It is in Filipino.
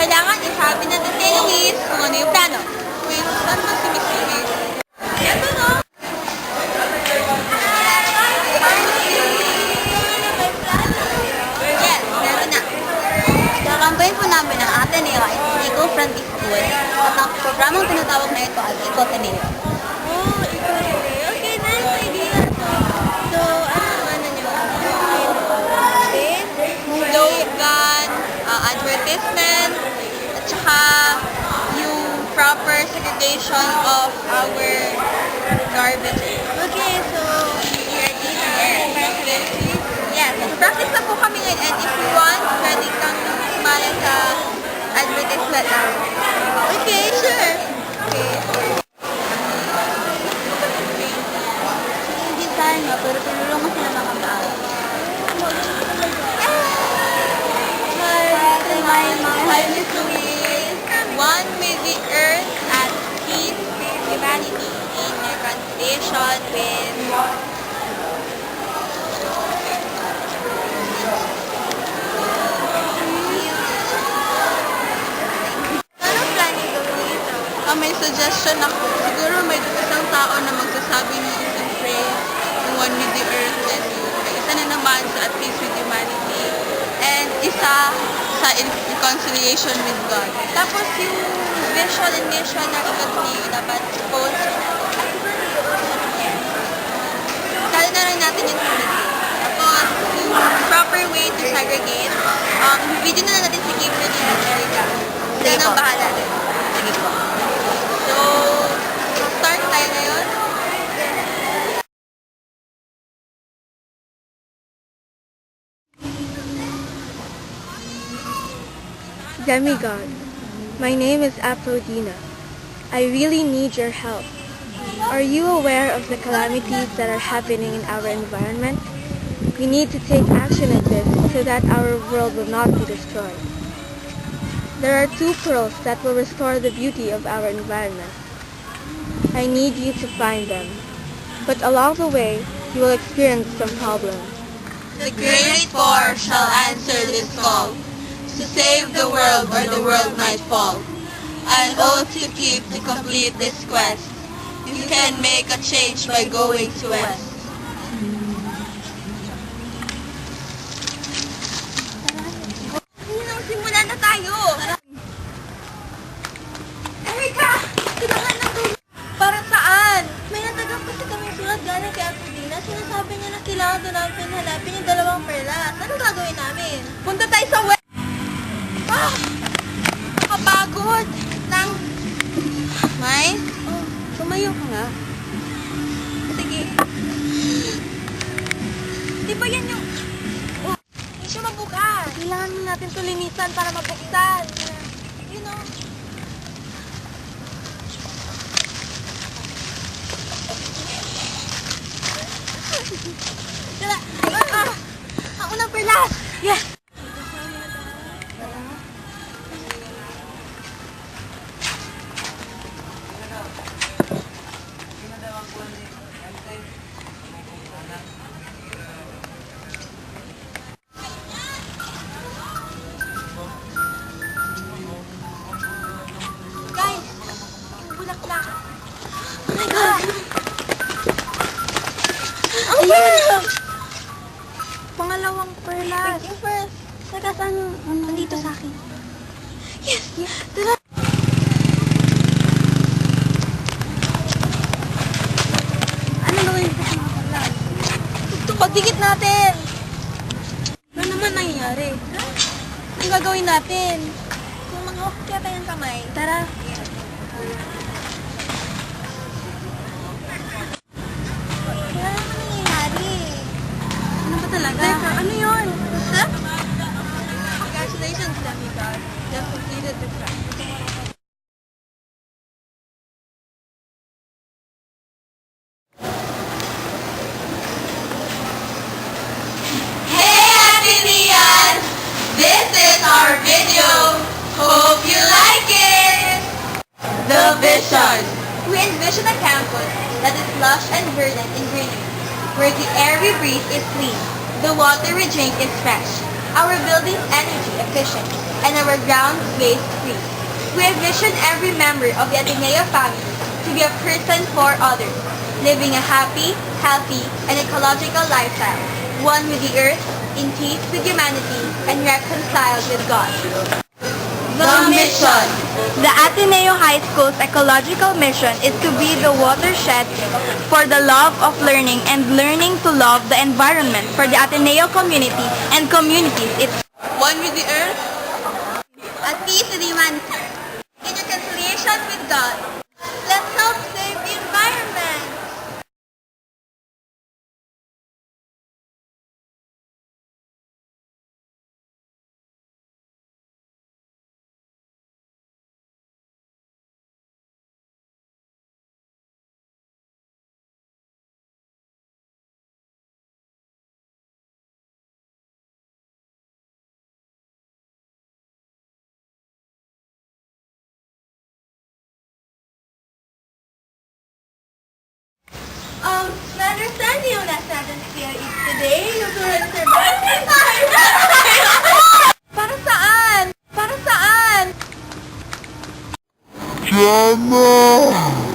kailangan isabi natin kay Luis kung ano yung plano. Wait, saan ba si Miss Luis? Ito no? Yes, meron na. Kakambahin po namin ang Ateneo ay eco-friendly school at ang programang tinatawag na ito ay Eco-Ateneo. Oh, Eco-Ateneo. Okay, nice idea. So, ano nyo? Slogan, advertisement, at saka yung proper segregation of our garbage. Okay, so you ready? Yes, practice na po kami ngayon, and if you want, pwede kang sumali sa advertisement lang. Okay, sure. Okay. Hindi tayo, pero tulungan sila makapag. Hi, Miss Louise. One with the earth and keep humanity in your condition with anong planning gawin dito? May suggestion ako. Siguro may isang tao na magsasabi ng isang phrase, yung one with the earth and you. Isa na naman sa at peace with humanity. And isa sa reconciliation with God. Tapos yung vision and mission na i-continue dapat post. Kala na rin natin yung community. Tapos yung proper way to segregate. Video na natin si Gabriel and Erica. Sila nang bahala din. Sige po. So, start tayo ngayon. Demigod, my name is Aphrodina. I really need your help. Are you aware of the calamities that are happening in our environment? We need to take action at this so that our world will not be destroyed. There are two pearls that will restore the beauty of our environment. I need you to find them. But along the way, you will experience some problems. The Great Four shall answer this call. To save the world or the world might fall. An oath to keep to complete this quest. You can make a change by going to West. Simulan na tayo! Erica! Kailangan na tulong! Para saan? May natagap kasi kami sulat galing kay Aphrodina. Sinasabi niya na kailangan doon natin hanapin yung dalawang perlas. Anong gagawin namin? Punta tayo sa West! Ah! Nakapagod! Nang... May? Oh, sumayo ka nga. Sige. Di ba yan yung... Oh, hindi siya mabukas. Kailangan natin ito linisan para mabuksan. You know. Tala! Ah! Ako ng perlas! Yes! Guys, yung bulaklak. Oh my God! Ang perlas! Pangalawang perlas. Yung first. Teka, saan? Nandito sa akin. Yes! Yes! Tara! Anong gawin ko sa mga perlas? Ito, pagdikit natin! Ano naman nangyayari? Anong gagawin natin? Kung mag-hawak kaya tayong kamay. Tara! Wala naman nangyayari. Ano ba talaga? Teka, ano yun? Ha? Congratulations, Demigod. You have completed the quest. Hey, Athenians! This is our video. Hope you like it! The vision. We envision a campus that is lush and verdant in greenery, where the air we breathe is clean, the water we drink is fresh, our buildings energy efficient, and our grounds waste free. We envision every member of the Ateneo family to be a person for others, living a happy, healthy, and ecological lifestyle, one with the earth, in peace with humanity, and reconciled with God. The mission. The Ateneo High School's ecological mission is to be the watershed for the love of learning and learning to love the environment for the Ateneo community and communities. It's one with the earth, at peace with humanity, in reconciliation with God. Let's help save the environment. My understanding of that sentence here is today you will survive. Para saan? Para saan? Jana!